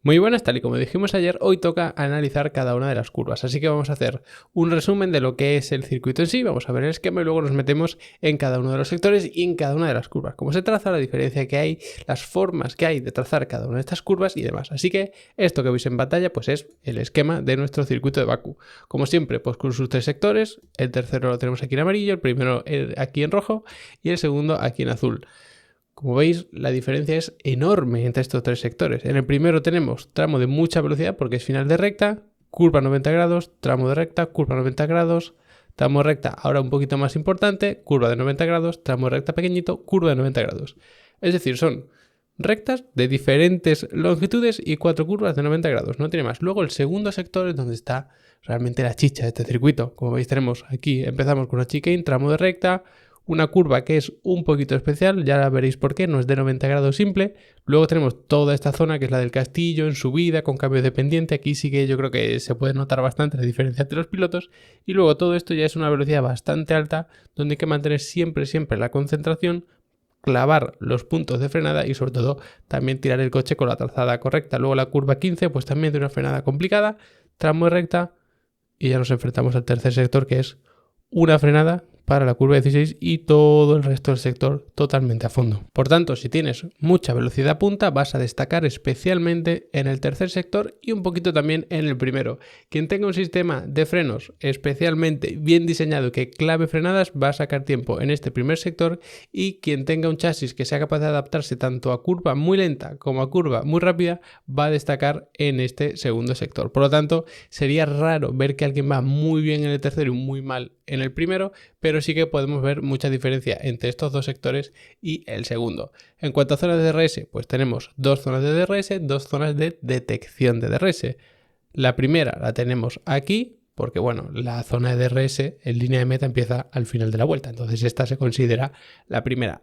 Muy buenas, tal y como dijimos ayer, hoy toca analizar cada una de las curvas, así que vamos a hacer un resumen de lo que es el circuito en sí, vamos a ver el esquema y luego nos metemos en cada uno de los sectores y en cada una de las curvas, cómo se traza, la diferencia que hay, las formas que hay de trazar cada una de estas curvas y demás. Así que esto que veis en pantalla pues es el esquema de nuestro circuito de Bakú. Como siempre, pues con sus tres sectores, el tercero lo tenemos aquí en amarillo, el primero aquí en rojo y el segundo aquí en azul. Como veis, la diferencia es enorme entre estos tres sectores. En el primero tenemos tramo de mucha velocidad porque es final de recta, curva 90 grados, tramo de recta, curva 90 grados, tramo de recta ahora un poquito más importante, curva de 90 grados, tramo de recta pequeñito, curva de 90 grados. Es decir, son rectas de diferentes longitudes y 4 curvas de 90 grados, no tiene más. Luego el segundo sector es donde está realmente la chicha de este circuito. Como veis tenemos aquí, empezamos con una chicane, tramo de recta, una curva que es un poquito especial, ya la veréis por qué, no es de 90 grados simple. Luego tenemos toda esta zona que es la del castillo, en subida, con cambio de pendiente. Aquí sí que yo creo que se puede notar bastante la diferencia entre los pilotos. Y luego todo esto ya es una velocidad bastante alta, donde hay que mantener siempre la concentración, clavar los puntos de frenada y sobre todo también tirar el coche con la trazada correcta. Luego la curva 15 pues también de una frenada complicada, tramo de recta y ya nos enfrentamos al tercer sector que es una frenada para la curva 16 y todo el resto del sector totalmente a fondo. Por tanto, si tienes mucha velocidad punta, vas a destacar especialmente en el tercer sector y un poquito también en el primero. Quien tenga un sistema de frenos especialmente bien diseñado que clave frenadas va a sacar tiempo en este primer sector, y quien tenga un chasis que sea capaz de adaptarse tanto a curva muy lenta como a curva muy rápida va a destacar en este segundo sector. Por lo tanto, sería raro ver que alguien va muy bien en el tercero y muy mal en el primero, pero sí que podemos ver mucha diferencia entre estos dos sectores y el segundo. En cuanto a zonas de DRS, pues tenemos dos zonas de DRS, dos zonas de detección de DRS. La primera la tenemos aquí, porque bueno, la zona de DRS en línea de meta empieza al final de la vuelta, entonces esta se considera la primera.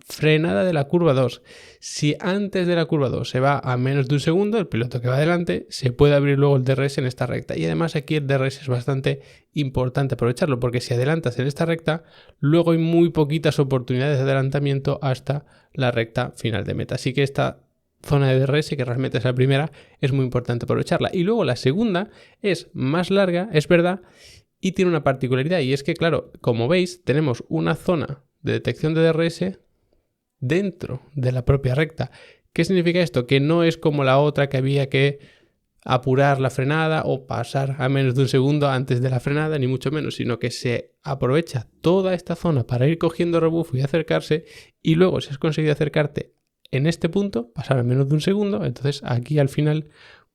Frenada de la curva 2. Si antes de la curva 2 se va a menos de un segundo, el piloto que va adelante, se puede abrir luego el DRS en esta recta. Y además aquí el DRS es bastante importante aprovecharlo, porque si adelantas en esta recta, luego hay muy poquitas oportunidades de adelantamiento hasta la recta final de meta. Así que esta zona de DRS, que realmente es la primera, es muy importante aprovecharla. Y luego la segunda es más larga, es verdad, y tiene una particularidad, y es que claro, como veis, tenemos una zona de detección de DRS dentro de la propia recta. ¿Qué significa esto? Que no es como la otra que había que apurar la frenada o pasar a menos de un segundo antes de la frenada, ni mucho menos, sino que se aprovecha toda esta zona para ir cogiendo rebufo y acercarse, y luego si has conseguido acercarte en este punto, pasar a menos de un segundo, entonces aquí al final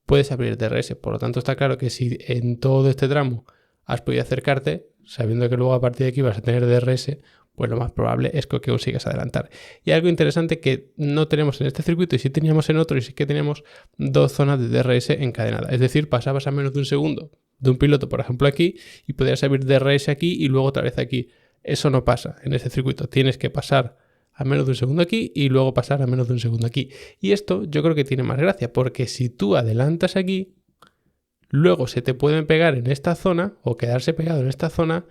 puedes abrir DRS. Por lo tanto está claro que si en todo este tramo has podido acercarte, sabiendo que luego a partir de aquí vas a tener DRS, pues lo más probable es que consigas adelantar. Y algo interesante que no tenemos en este circuito y sí teníamos en otro, y sí que teníamos dos zonas de DRS encadenadas. Es decir, pasabas a menos de un segundo de un piloto, por ejemplo aquí, y podías abrir DRS aquí y luego otra vez aquí. Eso no pasa en este circuito. Tienes que pasar a menos de un segundo aquí y luego pasar a menos de un segundo aquí. Y esto yo creo que tiene más gracia, porque si tú adelantas aquí, luego se te pueden pegar en esta zona o quedarse pegado en esta zona.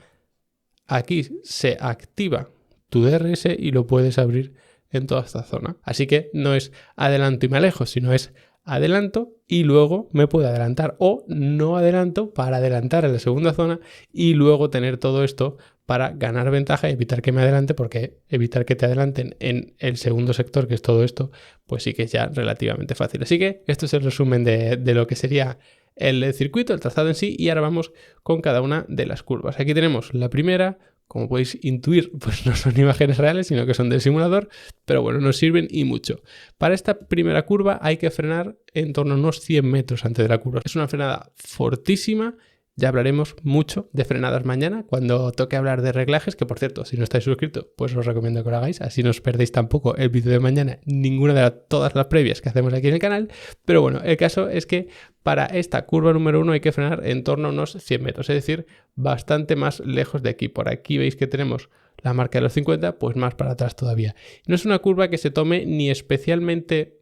Aquí se activa tu DRS y lo puedes abrir en toda esta zona. Así que no es adelanto y me alejo, sino es adelanto y luego me puedo adelantar, o no adelanto para adelantar en la segunda zona y luego tener todo esto para ganar ventaja y evitar que me adelante, porque evitar que te adelanten en el segundo sector, que es todo esto, pues sí que es ya relativamente fácil. Así que esto es el resumen de lo que sería el circuito, el trazado en sí, y ahora vamos con cada una de las curvas. Aquí tenemos la primera. Como podéis intuir, pues no son imágenes reales, sino que son del simulador, pero bueno, nos sirven y mucho. Para esta primera curva hay que frenar en torno a unos 100 metros antes de la curva. Es una frenada fortísima. Ya hablaremos mucho de frenadas mañana cuando toque hablar de reglajes, que por cierto, si no estáis suscritos, pues os recomiendo que lo hagáis, así no os perdéis tampoco el vídeo de mañana, ninguna de todas las previas que hacemos aquí en el canal. Pero bueno, el caso es que para esta curva número 1 hay que frenar en torno a unos 100 metros, es decir, bastante más lejos de aquí. Por aquí veis que tenemos la marca de los 50, pues más para atrás todavía. No es una curva que se tome ni especialmente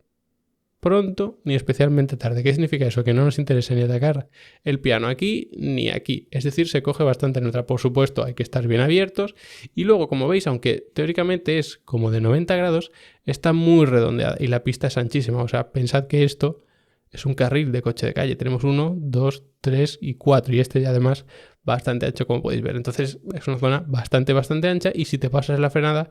pronto ni especialmente tarde. ¿Qué significa eso? Que no nos interesa ni atacar el piano aquí ni aquí. Es decir, se coge bastante neutra. Por supuesto, hay que estar bien abiertos. Y luego, como veis, aunque teóricamente es como de 90 grados, está muy redondeada y la pista es anchísima. O sea, pensad que esto es un carril de coche de calle. Tenemos 1, 2, 3 y 4 y este ya además bastante ancho, como podéis ver. Entonces es una zona bastante ancha y si te pasas la frenada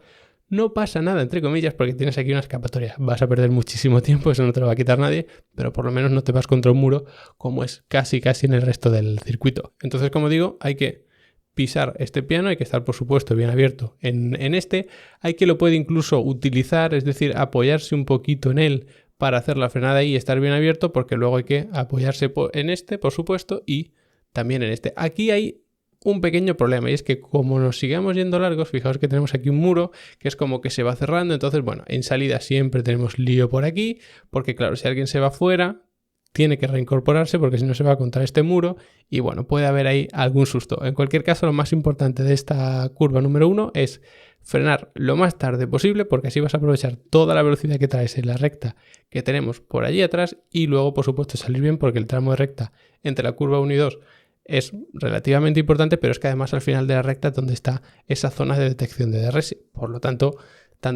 no pasa nada, entre comillas, porque tienes aquí una escapatoria. Vas a perder muchísimo tiempo, eso no te lo va a quitar nadie, pero por lo menos no te vas contra un muro como es casi en el resto del circuito. Entonces, como digo, hay que pisar este piano, hay que estar por supuesto bien abierto en este, hay que lo puede incluso utilizar, es decir, apoyarse un poquito en él para hacer la frenada y estar bien abierto, porque luego hay que apoyarse en este, por supuesto, y también en este. Aquí hay un pequeño problema y es que como nos sigamos yendo largos, fijaos que tenemos aquí un muro que es como que se va cerrando, entonces bueno, en salida siempre tenemos lío por aquí, porque claro, si alguien se va fuera, tiene que reincorporarse porque si no se va contra este muro y bueno, puede haber ahí algún susto. En cualquier caso, lo más importante de esta curva número 1 es frenar lo más tarde posible porque así vas a aprovechar toda la velocidad que traes en la recta que tenemos por allí atrás y luego por supuesto salir bien porque el tramo de recta entre la curva 1 y 2 es relativamente importante, pero es que además al final de la recta es donde está esa zona de detección de DRS. Por lo tanto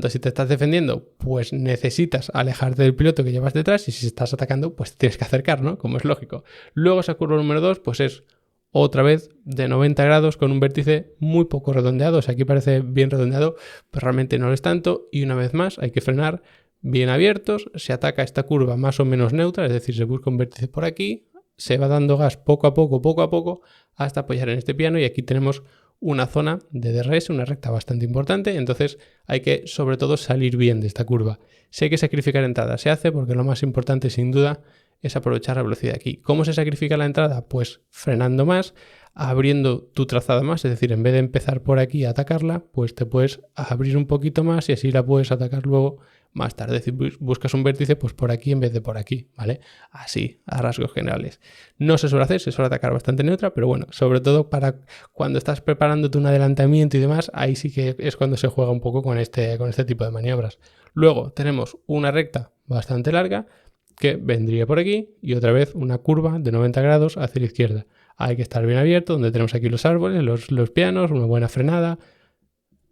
si te estás defendiendo, pues necesitas alejarte del piloto que llevas detrás y si estás atacando, pues tienes que acercar, ¿no? Como es lógico. Luego esa curva número 2, pues es otra vez de 90 grados con un vértice muy poco redondeado. O sea, aquí parece bien redondeado, pero realmente no lo es tanto. Y una vez más, hay que frenar bien abiertos. Se ataca esta curva más o menos neutra, es decir, se busca un vértice por aquí. Se va dando gas poco a poco, hasta apoyar en este piano y aquí tenemos una zona de DRS, una recta bastante importante, entonces hay que sobre todo salir bien de esta curva. Si hay que sacrificar entrada, se hace porque lo más importante sin duda es aprovechar la velocidad aquí. ¿Cómo se sacrifica la entrada? Pues frenando más, abriendo tu trazada más, es decir, en vez de empezar por aquí a atacarla, pues te puedes abrir un poquito más y así la puedes atacar luego más tarde. Es decir, buscas un vértice pues por aquí en vez de por aquí, ¿vale? Así, a rasgos generales. No se suele hacer, se suele atacar bastante neutra, pero bueno, sobre todo para cuando estás preparándote un adelantamiento y demás, ahí sí que es cuando se juega un poco con este tipo de maniobras. Luego tenemos una recta bastante larga que vendría por aquí y otra vez una curva de 90 grados hacia la izquierda. Hay que estar bien abierto, donde tenemos aquí los árboles, los pianos, una buena frenada.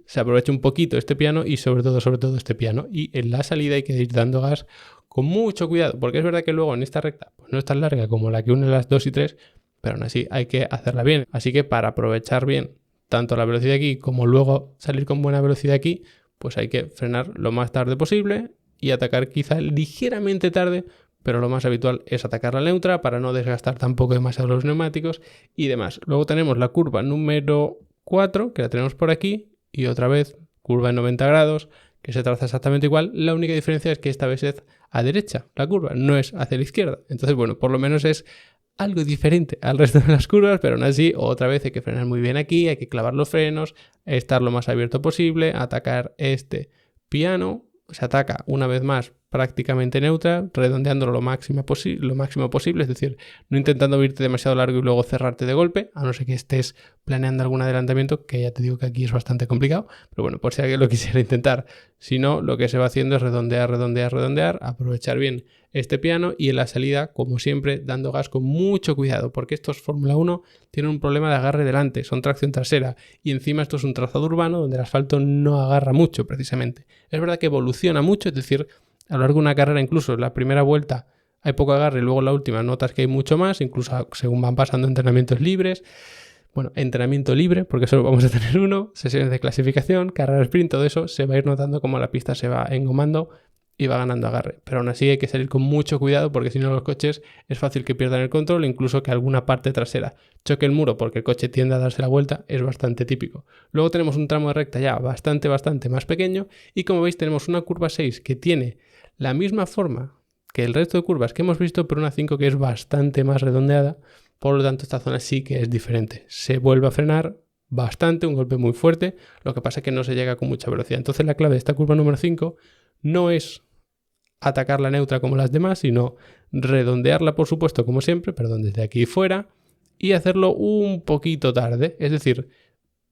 Se aprovecha un poquito este piano y sobre todo este piano. Y en la salida hay que ir dando gas con mucho cuidado, porque es verdad que luego en esta recta pues no es tan larga como la que une las 2 y 3, pero aún así hay que hacerla bien. Así que para aprovechar bien tanto la velocidad aquí como luego salir con buena velocidad aquí, pues hay que frenar lo más tarde posible y atacar quizá ligeramente tarde, pero lo más habitual es atacar la neutra para no desgastar tampoco demasiado los neumáticos y demás. Luego tenemos la curva número 4, que la tenemos por aquí, y otra vez curva en 90 grados, que se traza exactamente igual. La única diferencia es que esta vez es a derecha la curva, no es hacia la izquierda. Entonces, bueno, por lo menos es algo diferente al resto de las curvas, pero aún así, otra vez hay que frenar muy bien aquí, hay que clavar los frenos, estar lo más abierto posible, atacar este piano. Se ataca una vez más prácticamente neutra, redondeándolo lo máximo posible, es decir, no intentando irte demasiado largo y luego cerrarte de golpe, a no ser que estés planeando algún adelantamiento, que ya te digo que aquí es bastante complicado, pero bueno, por si alguien lo quisiera intentar. Si no, lo que se va haciendo es redondear, aprovechar bien este piano y en la salida, como siempre, dando gas con mucho cuidado, porque estos Fórmula 1 tienen un problema de agarre delante, son tracción trasera y encima esto es un trazado urbano donde el asfalto no agarra mucho precisamente. Es verdad que evoluciona mucho, es decir, a lo largo de una carrera, incluso en la primera vuelta hay poco agarre y luego en la última notas que hay mucho más, incluso según van pasando entrenamientos libres. Bueno, entrenamiento libre, porque solo vamos a tener uno, sesiones de clasificación, carrera sprint, todo eso se va a ir notando como la pista se va engomando y va ganando agarre. Pero aún así hay que salir con mucho cuidado porque si no los coches es fácil que pierdan el control, incluso que alguna parte trasera choque el muro porque el coche tiende a darse la vuelta, es bastante típico. Luego tenemos un tramo de recta ya bastante más pequeño y como veis tenemos una curva 6 que tiene la misma forma que el resto de curvas que hemos visto, pero una 5 que es bastante más redondeada. Por lo tanto, esta zona sí que es diferente. Se vuelve a frenar bastante, un golpe muy fuerte, lo que pasa es que no se llega con mucha velocidad. Entonces la clave de esta curva número 5 no es atacar la neutra como las demás, sino redondearla, por supuesto, como siempre, perdón, desde aquí fuera, y hacerlo un poquito tarde. Es decir,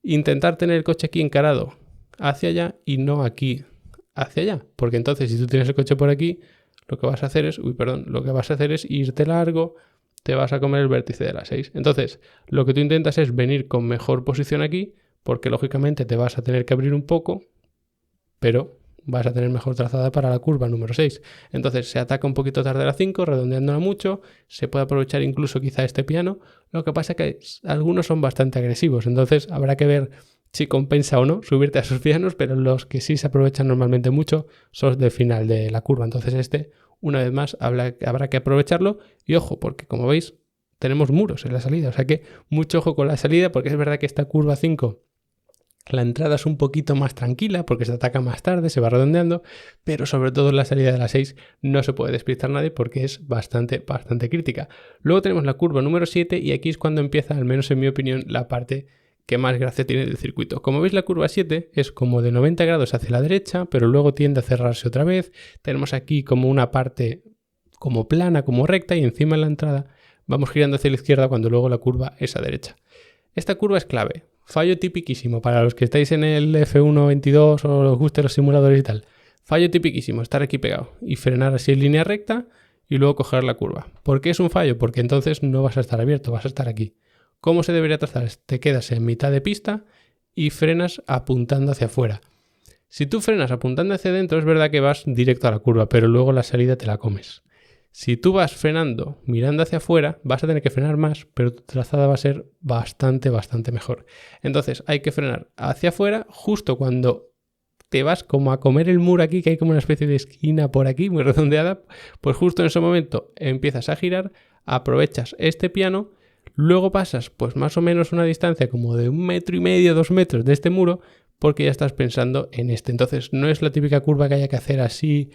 intentar tener el coche aquí encarado hacia allá y no aquí hacia allá. Porque entonces, si tú tienes el coche por aquí, lo que vas a hacer es irte largo, te vas a comer el vértice de la 6. Entonces, lo que tú intentas es venir con mejor posición aquí, porque lógicamente te vas a tener que abrir un poco, pero vas a tener mejor trazada para la curva número 6. Entonces se ataca un poquito tarde a la 5, redondeándola mucho, se puede aprovechar incluso quizá este piano, lo que pasa es que algunos son bastante agresivos, entonces habrá que ver si compensa o no subirte a esos pianos, pero los que sí se aprovechan normalmente mucho son de final de la curva, entonces una vez más habrá que aprovecharlo y ojo, porque como veis tenemos muros en la salida, o sea que mucho ojo con la salida, porque es verdad que esta curva 5 la entrada es un poquito más tranquila porque se ataca más tarde, se va redondeando, pero sobre todo en la salida de la 6 no se puede despistar nadie porque es bastante crítica. Luego tenemos la curva número 7 y aquí es cuando empieza, al menos en mi opinión, la parte que más gracia tiene del circuito. Como veis, la curva 7 es como de 90 grados hacia la derecha, pero luego tiende a cerrarse otra vez. Tenemos aquí como una parte como plana, como recta, y encima en la entrada vamos girando hacia la izquierda cuando luego la curva es a derecha. Esta curva es clave. Fallo tipiquísimo para los que estáis en el F1.22 o os gusten los simuladores y tal. Fallo tipiquísimo, estar aquí pegado y frenar así en línea recta y luego coger la curva. ¿Por qué es un fallo? Porque entonces no vas a estar abierto, vas a estar aquí. ¿Cómo se debería trazar? Te quedas en mitad de pista y frenas apuntando hacia afuera. Si tú frenas apuntando hacia adentro es verdad que vas directo a la curva, pero luego la salida te la comes. Si tú vas frenando mirando hacia afuera, vas a tener que frenar más, pero tu trazada va a ser bastante mejor. Entonces hay que frenar hacia afuera justo cuando te vas como a comer el muro aquí, que hay como una especie de esquina por aquí muy redondeada, pues justo en ese momento empiezas a girar, aprovechas este piano, luego pasas pues más o menos una distancia como de 1,5 metros, 2 metros de este muro, porque ya estás pensando en este. Entonces no es la típica curva que haya que hacer así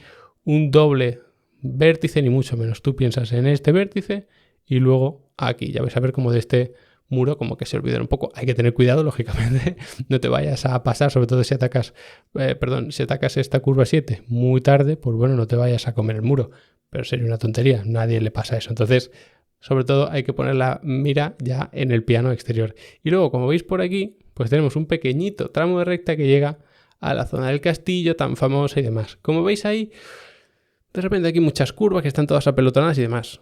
un doble vértice ni mucho menos. Tú piensas en este vértice y luego aquí. Ya vais a ver como de este muro como que se olvidan un poco. Hay que tener cuidado, lógicamente. No te vayas a pasar, sobre todo si atacas esta curva 7 muy tarde, pues bueno, no te vayas a comer el muro. Pero sería una tontería. Nadie le pasa eso. Entonces, sobre todo hay que poner la mira ya en el piano exterior. Y luego, como veis por aquí, pues tenemos un pequeñito tramo de recta que llega a la zona del castillo tan famosa y demás. Como veis ahí, de repente aquí muchas curvas que están todas apelotonadas y demás.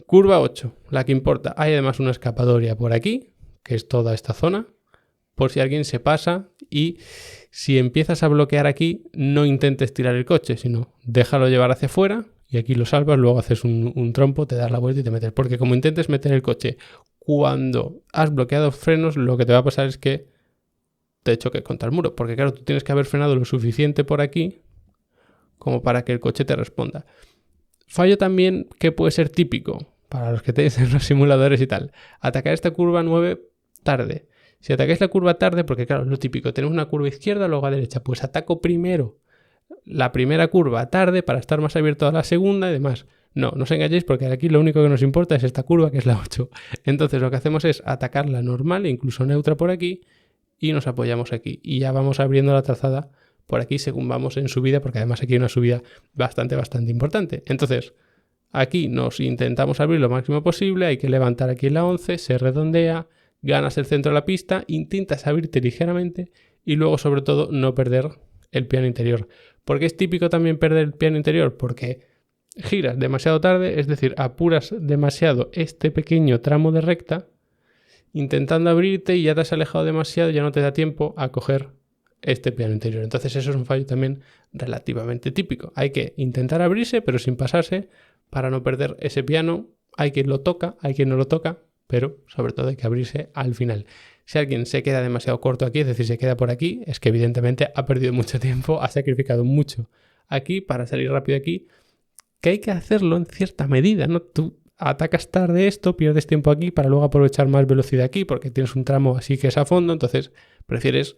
Curva 8, la que importa. Hay además una escapatoria por aquí, que es toda esta zona, por si alguien se pasa, y si empiezas a bloquear aquí, no intentes tirar el coche, sino déjalo llevar hacia afuera y aquí lo salvas, luego haces un trompo, te das la vuelta y te metes. Porque como intentes meter el coche cuando has bloqueado frenos, lo que te va a pasar es que te choques contra el muro. Porque claro, tú tienes que haber frenado lo suficiente por aquí como para que el coche te responda. Fallo también que puede ser típico para los que tenéis en los simuladores y tal. Atacar esta curva 9 tarde. Si atacáis la curva tarde, porque claro, es lo típico, tenemos una curva izquierda, luego a derecha, pues ataco primero la primera curva tarde para estar más abierto a la segunda y demás. No os engañéis porque aquí lo único que nos importa es esta curva que es la 8. Entonces lo que hacemos es atacar la normal e incluso neutra por aquí y nos apoyamos aquí. Y ya vamos abriendo la trazada por aquí según vamos en subida, porque además aquí hay una subida bastante importante. Entonces, aquí nos intentamos abrir lo máximo posible, hay que levantar aquí en la 11, se redondea, ganas el centro de la pista, intentas abrirte ligeramente y luego sobre todo no perder el piano interior. ¿Por qué es típico también perder el piano interior? Porque giras demasiado tarde, es decir, apuras demasiado este pequeño tramo de recta, intentando abrirte y ya te has alejado demasiado, ya no te da tiempo a coger este piano interior. Entonces eso es un fallo también relativamente típico. Hay que intentar abrirse pero sin pasarse para no perder ese piano. Hay quien lo toca, hay quien no lo toca, pero sobre todo hay que abrirse al final. Si alguien se queda demasiado corto aquí, es decir, se queda por aquí, es que evidentemente ha perdido mucho tiempo, ha sacrificado mucho aquí para salir rápido aquí, que hay que hacerlo en cierta medida, ¿no? Tú atacas tarde esto, pierdes tiempo aquí para luego aprovechar más velocidad aquí porque tienes un tramo así que es a fondo, entonces prefieres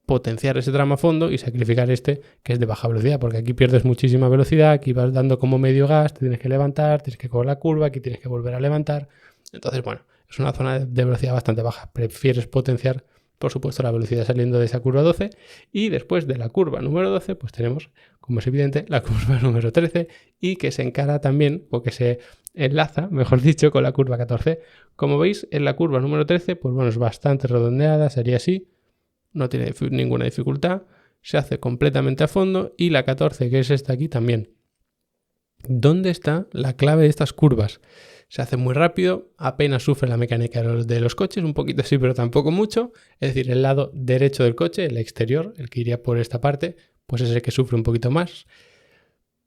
potenciar ese tramo a fondo y sacrificar este que es de baja velocidad, porque aquí pierdes muchísima velocidad, aquí vas dando como medio gas, te tienes que levantar, tienes que coger la curva, aquí tienes que volver a levantar. Entonces, bueno, es una zona de velocidad bastante baja. Prefieres potenciar, por supuesto, la velocidad saliendo de esa curva 12 y después de la curva número 12, pues tenemos, como es evidente, la curva número 13 y que se encara también, o que se enlaza, mejor dicho, con la curva 14. Como veis, en la curva número 13, pues bueno, es bastante redondeada, sería así. No tiene ninguna dificultad, se hace completamente a fondo y la 14, que es esta aquí, también. ¿Dónde está la clave de estas curvas? Se hace muy rápido, apenas sufre la mecánica de los coches, un poquito sí, pero tampoco mucho. Es decir, el lado derecho del coche, el exterior, el que iría por esta parte, pues es el que sufre un poquito más.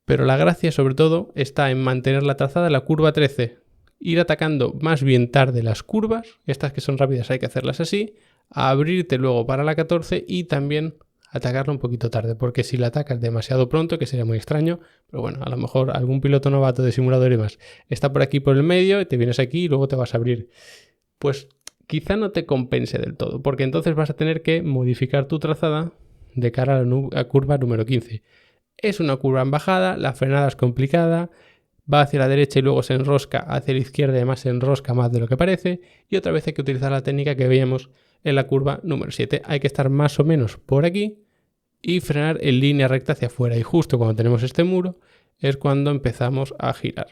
Pero la gracia sobre todo está en mantener la trazada en la curva 13, ir atacando más bien tarde las curvas, estas que son rápidas hay que hacerlas así, abrirte luego para la 14 y también atacarla un poquito tarde, porque si la atacas demasiado pronto, que sería muy extraño, pero bueno, a lo mejor algún piloto novato de simulador y más está por aquí por el medio y te vienes aquí y luego te vas a abrir, pues quizá no te compense del todo, porque entonces vas a tener que modificar tu trazada de cara a la curva número 15. Es una curva en bajada, la frenada es complicada, va hacia la derecha y luego se enrosca hacia la izquierda y además se enrosca más de lo que parece, y otra vez hay que utilizar la técnica que veíamos en la curva número 7. Hay que estar más o menos por aquí y frenar en línea recta hacia afuera, y justo cuando tenemos este muro es cuando empezamos a girar.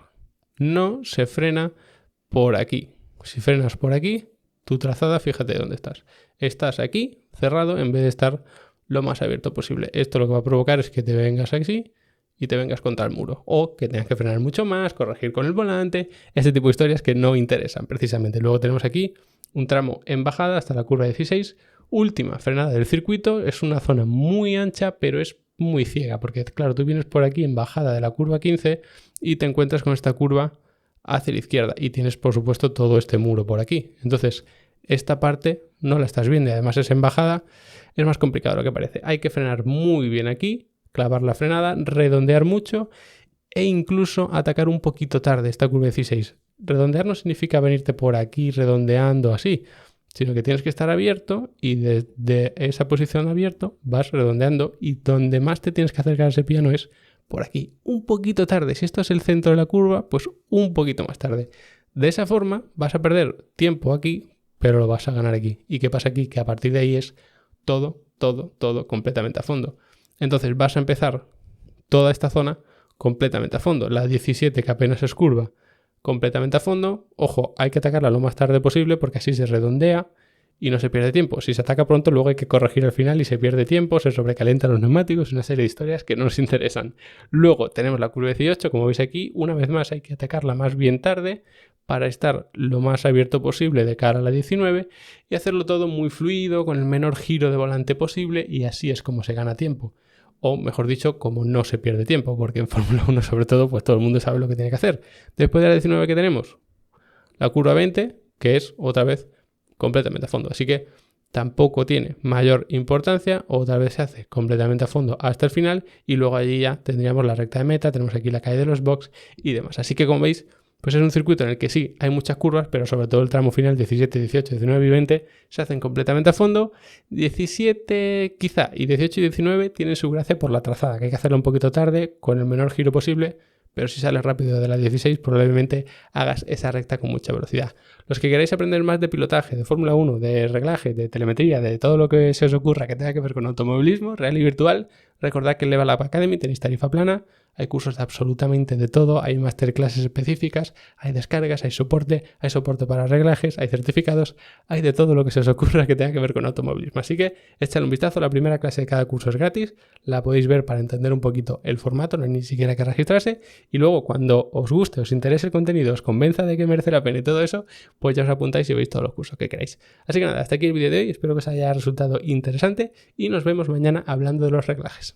No se frena por aquí. Si frenas por aquí, tu trazada, fíjate dónde estás. Estás aquí cerrado en vez de estar lo más abierto posible. Esto lo que va a provocar es que te vengas así y te vengas contra el muro, o que tengas que frenar mucho más, corregir con el volante, ese tipo de historias que no interesan precisamente. Luego tenemos aquí un tramo en bajada hasta la curva 16, última frenada del circuito. Es una zona muy ancha, pero es muy ciega, porque claro, tú vienes por aquí en bajada de la curva 15 y te encuentras con esta curva hacia la izquierda y tienes por supuesto todo este muro por aquí. Entonces esta parte no la estás viendo y además es en bajada, es más complicado de lo que parece. Hay que frenar muy bien aquí, clavar la frenada, redondear mucho e incluso atacar un poquito tarde esta curva 16. Redondear no significa venirte por aquí redondeando así, sino que tienes que estar abierto y desde esa posición abierto vas redondeando, y donde más te tienes que acercar a ese piano es por aquí, un poquito tarde. Si esto es el centro de la curva, pues un poquito más tarde. De esa forma vas a perder tiempo aquí, pero lo vas a ganar aquí. ¿Y qué pasa aquí? Que a partir de ahí es todo completamente a fondo. Entonces vas a empezar toda esta zona completamente a fondo. La 17, que apenas es curva, completamente a fondo. Ojo, hay que atacarla lo más tarde posible porque así se redondea y no se pierde tiempo. Si se ataca pronto, luego hay que corregir al final y se pierde tiempo, se sobrecalientan los neumáticos, una serie de historias que no nos interesan. Luego tenemos la curva 18, como veis aquí, una vez más hay que atacarla más bien tarde para estar lo más abierto posible de cara a la 19 y hacerlo todo muy fluido, con el menor giro de volante posible, y así es como se gana tiempo. O mejor dicho, como no se pierde tiempo, porque en Fórmula 1 sobre todo, pues todo el mundo sabe lo que tiene que hacer. Después de la 19 que tenemos, la curva 20, que es otra vez completamente a fondo. Así que tampoco tiene mayor importancia, otra vez se hace completamente a fondo hasta el final y luego allí ya tendríamos la recta de meta, tenemos aquí la calle de los box y demás. Así que como veis, pues es un circuito en el que sí, hay muchas curvas, pero sobre todo el tramo final 17, 18, 19 y 20 se hacen completamente a fondo. 17 quizá y 18 y 19 tienen su gracia por la trazada, que hay que hacerlo un poquito tarde, con el menor giro posible, pero si sales rápido de la 16 probablemente hagas esa recta con mucha velocidad. Los que queráis aprender más de pilotaje, de Fórmula 1, de reglaje, de telemetría, de todo lo que se os ocurra que tenga que ver con automovilismo real y virtual, recordad que en Level Up Academy tenéis tarifa plana, hay cursos de absolutamente de todo, hay masterclasses específicas, hay descargas, hay soporte para reglajes, hay certificados, hay de todo lo que se os ocurra que tenga que ver con automovilismo. Así que echadle un vistazo, la primera clase de cada curso es gratis, la podéis ver para entender un poquito el formato, no hay ni siquiera que registrarse, y luego cuando os guste, os interese el contenido, os convenza de que merece la pena y todo eso, pues ya os apuntáis y veis todos los cursos que queráis. Así que nada, hasta aquí el vídeo de hoy, espero que os haya resultado interesante y nos vemos mañana hablando de los reglajes.